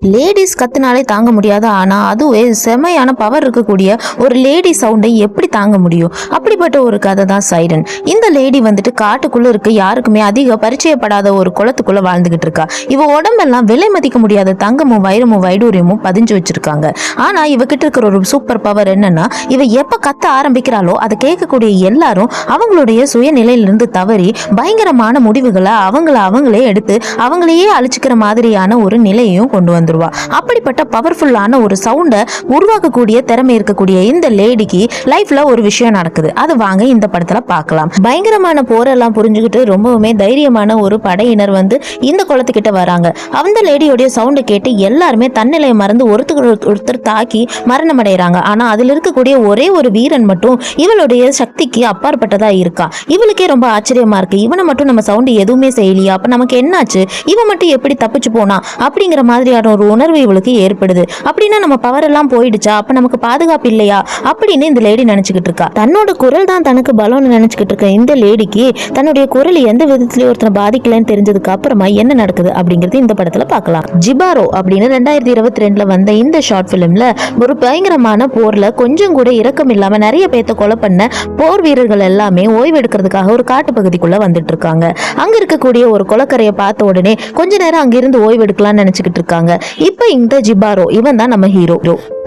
Ladies கத்துனாலே தாங்க முடியாது. ஆனா அதுவே செமையான பவர் இருக்கக்கூடிய ஒரு லேடி சவுண்டை எப்படி தாங்க முடியும்? அப்படிப்பட்ட ஒரு கதை தான் சைரன். இந்த லேடி வந்துட்டு காட்டுக்குள்ள இருக்கு, யாருக்குமே அதிக பரிச்சயப்படாத ஒரு குளத்துக்குள்ள வாழ்ந்துகிட்டு இருக்கா. இவ உடம்பெல்லாம் விலை மதிக்க முடியாத தங்கமும் வைரமும் வைடூரியமும் பதிஞ்சு வச்சிருக்காங்க. ஆனா இவகிட்ட இருக்கிற ஒரு சூப்பர் பவர் என்னன்னா, இவ எப்ப கத்த ஆரம்பிக்கிறாளோ அதை கேட்கக்கூடிய எல்லாரும் அவங்களுடைய சுயநிலையிலிருந்து தவறி பயங்கரமான முடிவுகளை அவங்களே எடுத்து அவங்களையே அழிச்சுக்கிற மாதிரியான ஒரு நிலையையும் கொண்டு வந்து அப்படிப்பட்ட பவர்ஃபுல்லான ஒரு சவுண்டை உருவாக்கக்கூடிய திறமை இருக்கக்கூடிய இந்த லேடிக்கு லைஃப்ல ஒரு விஷயம் நடக்குது. அது வாங்க இந்த படத்துல பார்க்கலாம். பயங்கரமான போரெல்லாம் புரிஞ்சுக்கிட்டு ரொம்பவுமே தைரியமான ஒரு படையினர் வந்து இந்த குளத்துக்கிட்ட வராங்க. அந்த லேடியோடைய சவுண்டை கேட்டு எல்லாருமே தன்னிலையை மறந்து ஒருத்தர் தாக்கி மரணம் அடைகிறாங்க. ஆனா அதுல இருக்கக்கூடிய ஒரே ஒரு வீரன் மட்டும் இவளுடைய சக்திக்கு அப்பாற்பட்டதா இருக்கா. இவளுக்கே ரொம்ப ஆச்சரியமா இருக்கு. இவனை மட்டும் நம்ம சவுண்ட் எதுவுமே செய்யலையா, அப்ப நமக்கு என்னாச்சு, இவன் மட்டும் எப்படி தப்பிச்சு போனா அப்படிங்கிற மாதிரியான ஒரு உணர்வு இவளுக்கு ஏற்படுது. அப்படின்னா நம்ம பவர் எல்லாம் போயிடுச்சா, அப்ப நமக்கு பாதுகாப்பு இல்லையா அப்படின்னு இந்த லேடி நினைச்சுக்கிட்டு இருக்கா. தன்னோட குரல் தான் தனக்கு பலம்னு நினைச்சுக்கிட்டு இருக்க இந்த லேடிக்கு தன்னுடைய குரல் எந்த விதத்திலயும் ஒருத்தனை பாதிக்கலன்னு தெரிஞ்சதுக்கு அப்புறமா என்ன நடக்குது அப்படிங்கிறது இந்த படத்துல பார்க்கலாம். ஜிபாரோ அப்படின்னு 2022 வந்த இந்த ஷார்ட் பிலிம்ல ஒரு பயங்கரமான போர்ல கொஞ்சம் கூட இரக்கம் இல்லாம நிறைய பேத்த கொலை பண்ண போர் வீரர்கள் எல்லாமே ஓய்வு எடுக்கிறதுக்காக ஒரு காட்டு பகுதிக்குள்ள வந்துட்டு இருக்காங்க. அங்க இருக்கக்கூடிய ஒரு கொலக்கரையை பார்த்த உடனே கொஞ்ச நேரம் அங்கிருந்து ஓய்வு எடுக்கலாம்னு நினைச்சுக்கிட்டு இருக்காங்க. இப்ப இந்த ஜிபாரோ இவன் தான் நம்ம ஹீரோ.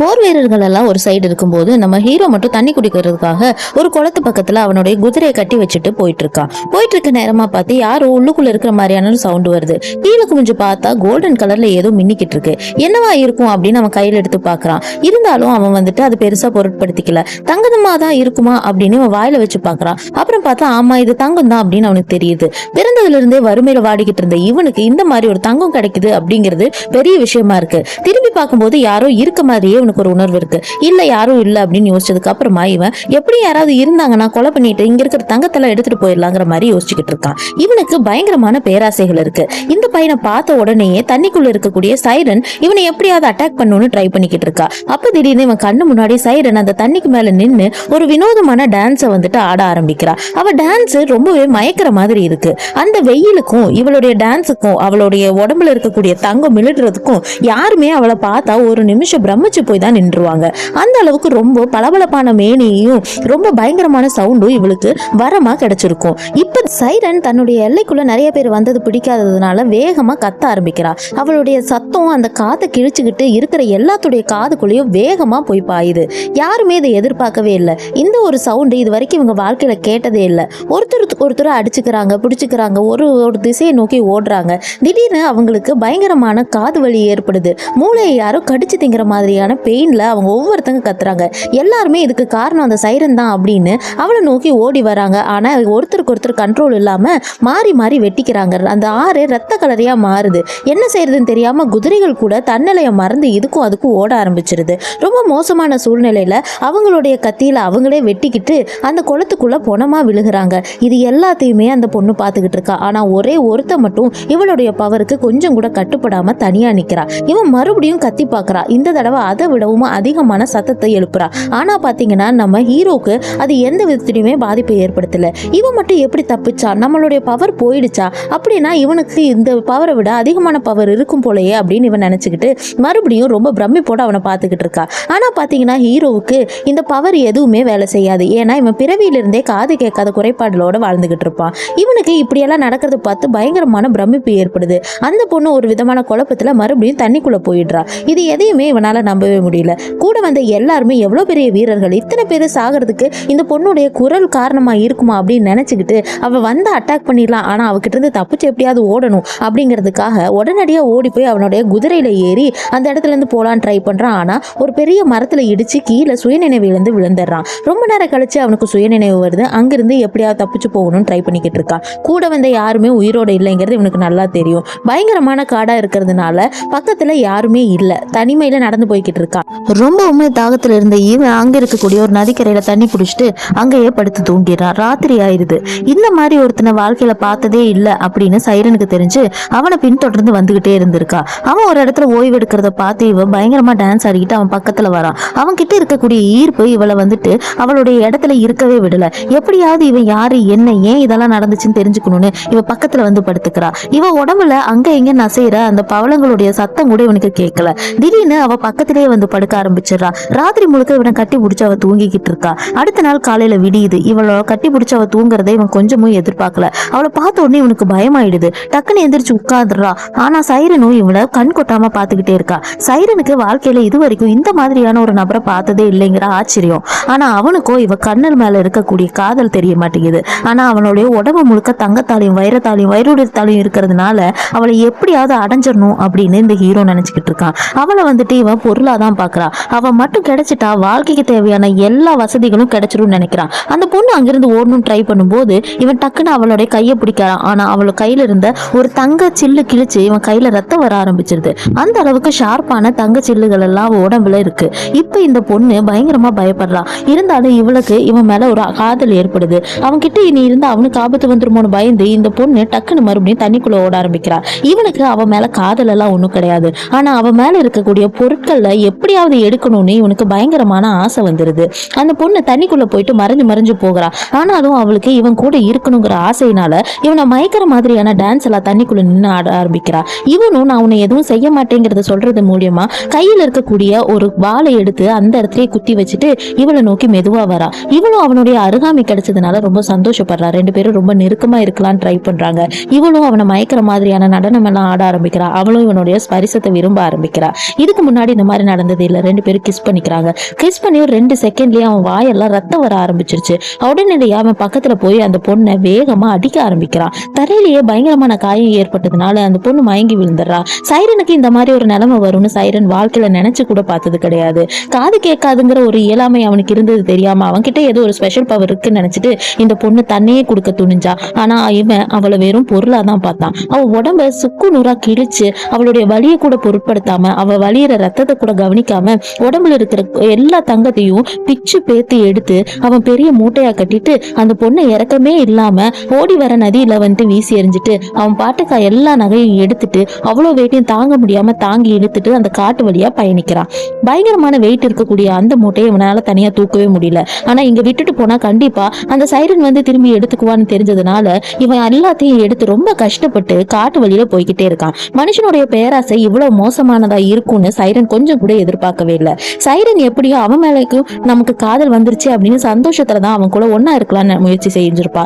போர் வீரர்கள் எல்லாம் ஒரு சைடு இருக்கும்போது நம்ம ஹீரோ மட்டும் தண்ணி குடிக்கிறதுக்காக ஒரு குளத்து பக்கத்துல அவனுடைய குதிரையை கட்டி வச்சுட்டு போயிட்டு இருக்க நேரமா பார்த்து யாரோ உள்ளுக்குள்ள இருக்கிற மாதிரியான சவுண்ட் வருது. கீழே குமிஞ்சு பார்த்தா கோல்டன் கலர்ல ஏதோ மின்னிக்கிட்டு இருக்கு. என்னவா இருக்கும் அப்படின்னு அவன் கையில எடுத்து பாக்குறான். இருந்தாலும் அவன் வந்துட்டு அது பெருசா பொருட்படுத்திக்கல. தங்கமா தான் இருக்குமா அப்படின்னு அவன் வாயில வச்சு பாக்குறான். அப்புறம் பார்த்தா ஆமா இது தங்கம் தான் அப்படின்னு அவனுக்கு தெரியுது. பிறந்ததுல இருந்தே வறுமையில வாடிக்கிட்டு இருந்த இவனுக்கு இந்த மாதிரி ஒரு தங்கம் கிடைக்குது அப்படிங்கிறது பெரிய விஷயமா இருக்கு. திரும்பி பார்க்கும்போது யாரோ இருக்க மாதிரியே உனக்கு ஒரு உணர்வு இருக்கு. இல்ல யாரும் இல்ல அப்படின்னு யோசிச்சதுக்கு அப்புறமா இவன் எப்படி யாராவது இருந்தாங்கன்னா கொலை பண்ணிட்டு இங்க இருக்கிற தங்கத்தெல்லாம் எடுத்துட்டு போயிடலாங்கிற மாதிரி யோசிச்சுக்கிட்டு இருக்கான். இவனுக்கு பயங்கரமான பேராசைகள் இருக்கு. இந்த பையனை பார்த்த உடனேயே தண்ணிக்குள்ள இருக்கக்கூடிய சைரன் இவனை எப்படியாவது அட்டாக் பண்ணணும்னு ட்ரை பண்ணிக்கிட்டு இருக்கா. அப்ப திடீர்னு இவன் கண்ணு முன்னாடி சைரன் அந்த தண்ணிக்கு மேல நின்னு ஒரு வினோதமான டான்ஸை வந்துட்டு ஆட ஆரம்பிக்கிறா. அவ டான்ஸ் ரொம்பவே மயக்கிற மாதிரி இருக்கு. அந்த வெயிலுக்கும் இவளுடைய டான்ஸுக்கும் அவளுடைய உடம்புல இருக்கக்கூடிய தங்கம் மிளிடுறதுக்கும் யாருமே அவளை பார்த்தா ஒரு நிமிஷம் பிரமிச்சு போய் தான் நின்றுவாங்க. அந்த அளவுக்கு ரொம்ப பளபளப்பான மேனியும் ரொம்ப பயங்கரமான சவுண்டும் இவளுக்கு வரமா கிடைச்சிருக்கும். இப்ப சைரன் தன்னுடைய எல்லைக்குள்ள நிறைய பேர் வந்தது பிடிக்காததுனால வேகமா கத்த ஆரம்பிக்கிறா. அவளுடைய சத்தம் அந்த காத்தை கிழிச்சுக்கிட்டு இருக்கிற எல்லாத்துடைய காதுக்குள்ளேயும் வேகமா போய் பாயுது. யாருமே இதை எதிர்பார்க்கவே இல்லை. இந்த ஒரு சவுண்டு இது வரைக்கும் இவங்க வாழ்க்கையில கேட்டதே இல்லை. ஒருத்தர் அடிச்சுக்கிறாங்க, பிடிச்சுக்கிறாங்க, ஒரு திசையை நோக்கி ஓடுறாங்க. திடீர்னு அவங்களுக்கு பயங்கரமான காது வலி ஏற்படுது. மூளையை யாரோ கடிச்சு திங்கிற மாதிரியான பெயின்ல அவங்க ஒவ்வொருத்தங்க கத்துறாங்க. எல்லாருமே இதுக்கு காரணம் அந்த சைரன் தான் அப்படின்னு அவளை நோக்கி ஓடி வராங்க. ஆனா ஒருத்தருக்கு ஒருத்தர் கண்ட்ரோல் இல்லாம மாறி மாறி வெட்டிக்கிறாங்க. அந்த ஆறு ரத்த கலரியா மாறுது. என்ன செய்யறதுன்னு தெரியாம குதிரைகள் கூட தன்னிலையை மறந்து இதுக்கும் அதுக்கும் ஓட ஆரம்பிச்சிருது. ரொம்ப மோசமான சூழ்நிலையில அவங்களுடைய கத்தியில அவங்களே வெட்டிக்கிட்டு அந்த குளத்துக்குள்ள பொணமா விழுகிறாங்க. இது எல்லாத்தையுமே அந்த பொண்ணு பார்த்துக்கிட்டு இருக்கா. ஆனா ஒரே ஒருத்த மட்டும் இவளுடைய பவருக்கு கொஞ்சம் கூட கட்டுப்படாம தனியா நிக்கிறா. இவன் மறுபடியும் கத்தி பாக்குறா. இந்த தடவை அதை விடவும் அதிகமான சத்தத்தை எழுப்புறா. ஆனா பாத்தீங்கன்னா நம்ம ஹீரோக்கு அது எந்த விதத்திலுமே பாதிப்பை ஏற்படுத்தல. இவன் மட்டும் எப்படி தப்பிச்சா, நம்மளுடைய பவர் போயிடுச்சா, அப்படின்னா இவனுக்கு இந்த பவரை விட அதிகமான பவர் இருக்கும் போலயே அப்படின்னு இவன் நினைச்சுக்கிட்டு மறுபடியும் ரொம்ப பிரமிப்போட அவனை பார்த்துக்கிட்டு இருக்கா. ஆனா பாத்தீங்கன்னா ஹீரோவுக்கு இந்த பவர் எதுவுமே வேலை செய்யாது. ஏன்னா இவன் பிறவியிலிருந்தே காது கேட்காத குறைபாடுகளோட வாழ்ந்துகிட்டு இருப்பான். இவனுக்கு இப்படியெல்லாம் நடக்கிறத பார்த்து பயங்கரமான பிரமிப்பு ஏற்படுது. அந்த பொண்ணு ஒரு விதமான குழப்பத்துல மறுபடியும் தண்ணிக்குள்ள போயிடுறா. இது எதையுமே இவனால நம்பவே முடியல. கூட வந்த எல்லாருமே எவ்வளவு பெரிய வீரர்கள், இத்தனை பேர் சாகிறதுக்கு இந்த பொண்ணுடைய குரல் காரணமா இருக்குமா அப்படின்னு நினைச்சுக்கிட்டு அவ வந்து அட்டாக் பண்ணிடலாம், ஆனா அவகிட்ட இருந்து தப்பிச்சு எப்படியாவது ஓடணும் அப்படிங்கிறதுக்காக உடனடியா ஓடி போய் அவனுடைய குதிரையில ஏறி அந்த இடத்துல இருந்து போலான்னு ட்ரை பண்றான். ஆனா ஒரு பெரிய மரத்துல இடிச்சு கீழே சுயநினைவிலிருந்து விழுந்துடுறான். ரொம்ப நேரம் கழிச்சு அவனுக்கு சுயநினைவு வருது. அங்கிருந்து எப்படியாவது தப்பிச்சு போகணும்னு ட்ரை பண்ணிக்கிட்டு இருக்கான். கூட வந்த யாருமே உயிரோட இல்லைங்கிறது இவனுக்கு நல்லா தெரியும். பயங்கரமான காடா இருக்கிறதுனால பக்கத்துல யாருமே இல்ல. தனிமையில நடந்து போய்கிட்டு இருக்கான். ரொம்பவுமே தாகத்துல இருந்த இவன் அங்க இருக்கக்கூடிய ஒரு நதிக்கரையில தண்ணி குடிச்சிட்டு அங்கேயே படுத்து தூங்கிடுறான். ராத்திரி ஆயிருது. இந்த மாதிரி ஒருத்தனை வாழ்க்கையில பார்த்ததே இல்ல அப்படின்னு சைரனுக்கு தெரிஞ்சு அவனை பின்தொடர்ந்து வந்துகிட்டே இருந்திருக்கா. அவன் ஒரு இடத்துல ஓய்வு எடுக்கிறத பார்த்து இவன் பயங்கரமா டான்ஸ் ஆடிக்கிட்டு அவன் பக்கத்துல வரான். அவன் கிட்ட இருக்கக்கூடிய ஈர்ப்பு இவளை வந்துட்டு அவளுடைய இடத்துல இருக்கவே விடல. எப்படியாவது இவன் யாரு, என்ன, ஏன் இதெல்லாம் நடந்துச்சுன்னு தெரிஞ்சுக்கணும்னு இவ பக்கத்துல வந்து படுத்துக்கிறா. இவ உடம்புல அங்க இங்க நசைற அந்த பவளங்களுடைய சத்தம் கூட இவனுக்கு கேட்கல. கேட்கல. திடீர்னு அவ பக்கத்திலேயே வந்து படுக்க ஆரம்பிச்சிடறா. ராத்திரி முழுக்க இவனை கட்டி பிடிச்சு அவ தூங்கிக்கிட்டு இருக்கா. அடுத்த நாள் காலையில விடியுது. இவளோ கட்டி பிடிச்சு அவ தூங்குறதை இவன் கொஞ்சமும் எதிர்பார்க்கல. அவளை பார்த்த உடனே இவனுக்கு பயமாயிடுது. டக்குன்னு எந்திரிச்சு உட்கார்ந்துடுறா. ஆனா சைரனும் இவளை கண் கொட்டாம பாத்துக்கிட்டே இருக்கா. சைரனுக்கு வாழ்க்கையில இது வரைக்கும் இந்த மாதிரியான ஒரு நபரை பார்த்ததே இல்லைங்கிற ஆச்சரியம். ஆனா அவனுக்கோ இவ கண்ணல் மேல இருக்கக்கூடிய காதல் தெரிய மாட்டேங்குது. ஆனா அவனுடைய உடம்பு முழுக்க தங்கத்தாலையும் வைரத்தாலையும் வைரூரியத்தாலையும் இருக்கிறதுனால அவளை எப்படியாவது அடைஞ்சிடணும் அப்படின்னு இந்த ஹீரோ நினைச்சுக்கிட்டு இருக்கான். அவளை வந்துட்டு இவன் பொருளாதான் பாக்குறா. அவன் மட்டும் கிடைச்சிட்டா வாழ்க்கைக்கு தேவையான எல்லா வசதிகளும் கிடைச்சிரும் நினைக்கிறான். அந்த பொண்ணு அங்கிருந்து ஓடணும் ட்ரை பண்ணும்போது இவன் டக்குன்னு அவளுடைய கையை பிடிக்கிறான். ஆனா அவளோட கையில இருந்த ஒரு தங்க சில்லு கிழிச்சு இவன் கையில ரத்தம் வர ஆரம்பிச்சிருது. அந்த அளவுக்கு ஷார்ப்பான தங்க சில்லுகள் எல்லாம் உடம்புல இருக்கு. இப்ப இந்த பொண்ணு பயங்கரமா பயப்படுறா. இருந்தாலும் இவளுக்கு இவன் மேல ஒரு காதல் ஏற்படுது. அவன் கிட்ட இனி இருந்து அவனுக்கு ஆபத்து வந்துருமோன்னு பயந்து இந்த பொண்ணு டக்குன்னு மறுபடியும் தண்ணிக்குள்ள ஓட ஆரம்பிக்கிறா. இவனுக்கு அவன் மேல காதல் எல்லாம் ஒண்ணும் கிடையாது. ஆனா அவன் மேல இருக்கக்கூடிய பொருட்கள்ல எப்படியாவது எடுக்கணும்னு இவனுக்கு பயங்கரமான ஆசை வந்துருது. அந்த பொண்ணு தண்ணிக்குள்ள போயிட்டு மறைஞ்சு மறைஞ்சு போகிறா. ஆனாலும் அவளுக்கு இவன் கூட இருக்கணுங்கிற ஆசையினால இவனை மயக்கிற மாதிரியான டான்ஸ் எல்லாம் தண்ணிக்குள்ள நின்று ஆட ஆரம்பிக்கிறா. இவனும் நான் உன்னை எதுவும் செய்ய மாட்டேங்கிறத சொல்றது மூலியமா கையில இருக்கக்கூடிய ஒரு வாளை எடுத்து அந்த இடத்துலயே குத்தி வச்சுட்டு இவளை நோக்கி மெதுவா வரா. இவளும் அவனுடைய அருகாமை கிடைச்சதுனால ரொம்ப சந்தோஷப்படுறா. ரெண்டு பேரும் ரொம்ப நெருக்கமா இருக்கலாம் ட்ரை பண்றாங்க. இவளும் அவனை மயக்கிற மாதிரியான நடனம் எல்லாம் ஆட ஆரம்பிக்கிறா. அவளும் இவனுடைய ஸ்பரிசத்தை விரும்ப ஆரம்பிக்கிறா. இதுக்கு முன்னாடி இந்த மாதிரி நடந்தது இல்ல. ரெண்டு பேரும் கிஸ் பண்ணிக்கிறாங்க. கிஸ் பண்ணி ஒரு 2 செகண்ட்லயே அவன் வாயெல்லாம் ரத்தம் வர ஆரம்பிச்சிருச்சு. உடனடியா அவன் பக்கத்துல போய் அந்த பொண்ணை வேகமா அடிக்க ஆரம்பிக்கிறான். தரையிலேயே பயங்கரமான காயம் ஏற்பட்டதுனால அந்த பொண்ணு மயங்கி விழுந்துடுறா. சைரனுக்கு இந்த மாதிரி ஒரு நிலைமை வரும்னு சைரன் வாழ்க்கையில நினைச்சு கூட பார்த்தது கிடையாது. காது கேட்காதுங்கிற ஒரு இயலாமை அவனுக்கு இருந்தது தெரியாம அவன்கிட்ட ஏதோ ஒரு ஸ்பெஷல் பவர் இருக்குன்னு நினைச்சிட்டு இந்த பொண்ணு தன்னையே கொடுக்க துணிஞ்சா. ஆனா இவன் அவளை வெறும் பொருளா தான் பார்த்தான். அவ உடம்ப சுக்கு நூறா கிழிச்சு அவளுடைய வலியை கூட பொருட்படுத்தாம அவ வலியிற ரத்தத்தை கூட கவனிக்காம உடம்புல இருக்கிற எல்லா தங்கத்தையும் பிச்சு பேத்து எடுத்து அவன் பெரிய மூட்டையா கட்டிட்டு அந்த பொண்ணை இறக்கமே இல்லாம ஓடி வர நதியில வந்துட்டு வீசி எறிஞ்சிட்டு அவன் பாட்டுக்கா எல்லா நகையும் எடுத்துட்டு அவ்வளவு வெயிட்டையும் தாங்க முடியாம தாங்கி இழுத்துட்டு அந்த காட்டு வழியா பயணிக்கிறான். பயங்கரமான வெயிட் இருக்கக்கூடிய அந்த மூட்டையை இவனால தனியா தூக்கவே முடியல. ஆனா இங்க விட்டுட்டு போனா கண்டிப்பா அந்த சைரன் வந்து திரும்பி எடுத்துக்குவான்னு தெரிஞ்சதுனால இவன் எல்லாத்தையும் எடுத்து ரொம்ப கஷ்டப்பட்டு காட்டு வழியில போய்கிட்டே இருக்கான். மனுஷனுடைய பேராசை இவ்வளவு மோசமானதா இருக்கும்னு சைரன் கொஞ்சம் கூட எதிர்பார்க்கவே இல்லை. சைரன் எப்படியோ அவன் மேலேக்கும் நமக்கு காதல் வந்துருச்சு அப்படின்னு சந்தோஷத்துலதான் அவன் கூட ஒன்னா இருக்கலாம்னு முயற்சி செஞ்சிருப்பா.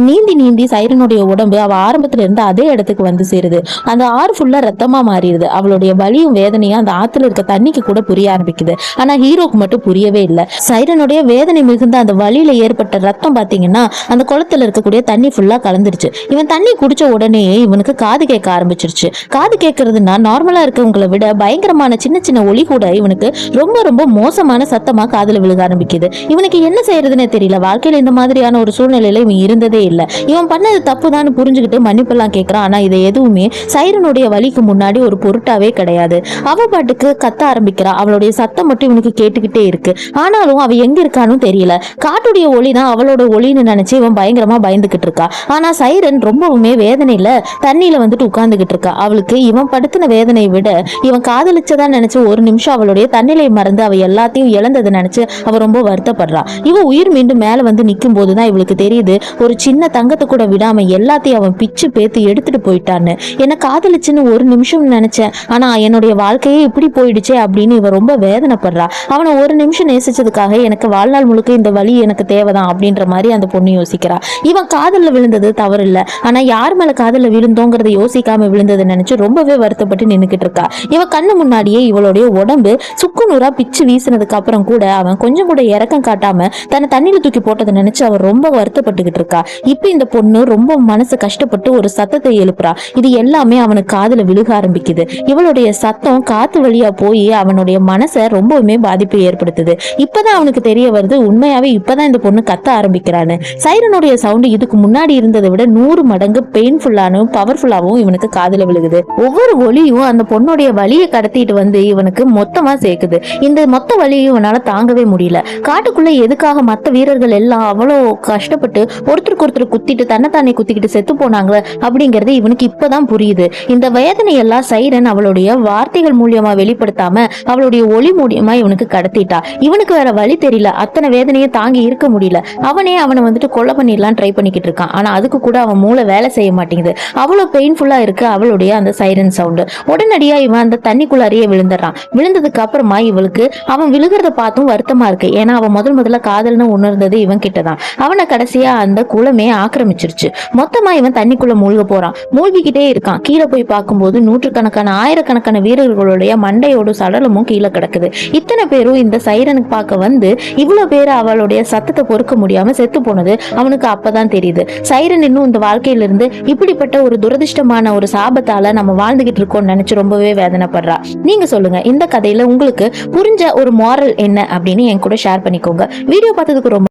நீந்தி நீந்தி சைரனுடைய உடம்பு அவ ஆரம்பத்துல இருந்து அதே இடத்துக்கு வந்து சேருது. அந்த ஆறு ஃபுல்லா ரத்தமா மாறிடுது. அவளுடைய வலியும் வேதனையும் அந்த ஆத்துல இருக்க தண்ணிக்கு கூட புரிய ஆரம்பிக்குது. ஆனா ஹீரோக்கு மட்டும் புரியவே இல்லை. சைரனுடைய வேதனை மிகுந்த அந்த வலியில ஏற்பட்ட ரத்தம் பாத்தீங்கன்னா அந்த குளத்துல இருக்கக்கூடிய தண்ணி ஃபுல்லா கலந்துருச்சு. இவன் தண்ணி குடிச்ச உடனே இவனுக்கு காது கேட்க ஆரம்பிச்சிருச்சு. காது கேட்கறதுன்னா நார்மலா இருக்கவங்களை விட பயங்கரமான சின்ன சின்ன ஒலி கூட இவனுக்கு ரொம்ப ரொம்ப மோசமான சத்தமா காதுல விழுக ஆரம்பிக்குது. இவனுக்கு என்ன செய்யறதுன்னு தெரியல. வாழ்க்கையில இந்த மாதிரியான ஒரு சூழ்நிலையில இவன் இருந்ததே இல்லை. இவன் பண்ணது தப்புதான்னு புரிஞ்சுக்கிட்டு மன்னிப்பெல்லாம் கேட்கறான். ஆனா இதை எதுவுமே சைரனுடைய வலிக்கு முன்னாடி ஒரு பொருட்டாவே கிடையாது. அவ பாட்டுக்கு கத்த ஆரம்பிக்கிறா. அவளுடைய சத்தம் மட்டும் இவனுக்கு கேட்டுக்கிட்டே இருக்கு. ஆனாலும் அவ எங்க இருக்கான்னு தெரியல. காட்டுடைய ஒளிதான் அவளோட ஒளின்னு நினைச்சு இவன் பயங்கரமா பயந்துகிட்டு இருக்கா. ஆனா சைரன் ரொம்பவுமே வேதனையில தண்ணியில வந்துட்டு உட்கார்ந்துகிட்டு இருக்கா. அவளுக்கு இவன் படுத்தின வேதனையை விட இவன் காதலிச்சதா நினைச்சு ஒரு நிமிஷம் அவளுடைய தண்ணிலை மறந்து அவ எல்லாத்தையும் இழந்ததை நினைச்சு அவ ரொம்ப வருத்தப்படுறா. இவ உயிர் மீண்டும் மேல வந்து நிக்கும் போதுதான் இவளுக்கு தெரியுது ஒரு சின்ன தங்கத்தை கூட விடாம எல்லாத்தையும் அவன் பிச்சு பேத்து எடுத்துட்டு போயிட்டான்னு. என்ன காதலிச்சுன்னு ஒரு நிமிஷம் நினைச்சேன். ஆனா என்னுடைய வாழ்க்கையே இப்படி போயிடுச்சே அப்படின்னு இவ ரொம்ப வேதனைப்படுறா. அவனை ஒரு நிமிஷம் நேசிச்சதுக்காக எனக்கு வாழ்நாள் முழுக்க இந்த வழி எனக்கு தேவைதான் அப்படின்ற மாதிரி அந்த பொண்ணு யோசிக்கிறா. இவன் காதல்ல விழுந்தது தவறு இல்ல. ஆனா யார் மேல காதல்ல விழுந்தோங்கிறத யோசிக்காம விழுந்ததை நினைச்சு ரொம்பவே வருத்தப்பட்டு நின்னுக்கிட்டு இருக்கா. இவ கண்ணு முன்னாடியே இவளுடைய உடம்பு சுக்கு நூறா பிச்சு வீசினதுக்கு அப்புறம் கூட அவன் கொஞ்சம் கூட இறக்கம் காட்டாம தன்னை தண்ணியில தூக்கி போட்டதை நினைச்சு அவன் ரொம்ப வருத்தப்பட்டுக்கிட்டு இருக்கா. இப்ப இந்த பொண்ணு ரொம்ப மனசு கஷ்டப்பட்டு ஒரு சத்தத்தை எழுப்புறா. இது எல்லாமே அவனுக்கு காதுல விழுக ஆரம்பிக்குது. இவளுடைய சத்தம் காத்து வழியா போய் அவனுடைய மனசை ரொம்பவுமே பாதிப்பை ஏற்படுத்துது. இப்பதான் அவனுக்கு தெரிய வருது உண்மையாவே இப்பதான் இந்த பொண்ணு கத்த ஆரம்பிக்கிறான்னு. சைரனுடைய சவுண்ட் இதுக்கு முன்னாடி இருந்ததை விட 100 மடங்கு பெயின்ஃபுல்லானும் பவர்ஃபுல்லாவும் இவனுக்கு காதுல விழுகுது. ஒவ்வொரு ஒலியும் அந்த பொண்ணுடைய வலியை கடத்திட்டு வந்து இவனுக்கு மொத்தமா சேர்க்குது. இந்த மொத்த வலியும் இவனால தாங்கவே முடியல. காட்டுக்குள்ள எதுக்காக மத்த வீரர்கள் எல்லாம் அவ்வளோ கஷ்டப்பட்டு ஒருத்தருக்கு ஒருத்தர் குத்திட்டு தன்னைத்தானே குத்திக்கிட்டு செத்து போனாங்க அப்படிங்கிறது இவனுக்கு இப்பதான் புரியுது. இந்த வேதனை எல்லாம் சைரன் அவளுடைய வார்த்தைகள் மூலியமா வெளிப்படுத்தாம அவளுடைய ஒளி மூலியமா இவனுக்கு கடத்திட்டா. இவனுக்கு வேற வழி தெரியல. அத்தனை வேதனையை தாங்கி இருக்க முடியல. அவனை வந்துட்டு கொலை பண்ணிடலாம் ட்ரை பண்ணிக்கிட்டு இருக்கான். ஆனா அதுக்கு கூட அவன் மூளை வேலை செய்ய மாட்டேங்குது. அவ்வளவு பெயின்ஃபுல்லா இருக்கு அவளுடைய அந்த சைரன் சவுண்டு. உடனடியா இவன் அந்த தண்ணிக்குள்ளாரியே விழுந்துடுறான். விழுந்ததுக்கு அப்புறமா இவளுக்கு அவன் விழுகிறத பார்த்தும் வருத்தமா இருக்கு. ஏன்னா அவன் முதல்ல காதல்னு உணர்ந்தது இவன் கிட்டதான். அவனை கடைசியா அந்த குளமே ஆக்கிரமிச்சிருச்சு. மொத்தமா இவன் தண்ணிக்குள்ள மூழ்க போறான். மூழ்கிக்கிட்டே இருக்கான். கீழே போய் பார்க்கும்போது நூற்றுக்கணக்கான ஆயிரக்கணக்கான வீரர்களுடைய மண்டையோட சடலமும் கீழே கிடக்குது. இத்தனை பேரும் இந்த சைரனுக்கு பார்க்க வந்து இவ்வளவு பேர் அவளுடைய சத்தத்தை பொறுக்க முடியாம செத்து போனது அவனுக்கு அப்பதான் தெரியுது. சைரன் இன்னும் இந்த வாழ்க்கையிலிருந்து இப்படிப்பட்ட ஒரு துரதிர்ஷ்டமான ஒரு சாபத்தால நம்ம வாழ்ந்துகிட்டு இருக்கோம்னு நினைச்சு ரொம்பவே வேதனைப்படுறா. நீங்க சொல்லுங்க, இந்த கதையில உங்களுக்கு புரிஞ்ச ஒரு மாரல் என்ன அப்படின்னு என் கூட ஷேர் பண்ணிக்கோங்க. வீடியோ பார்த்ததுக்கு ரொம்ப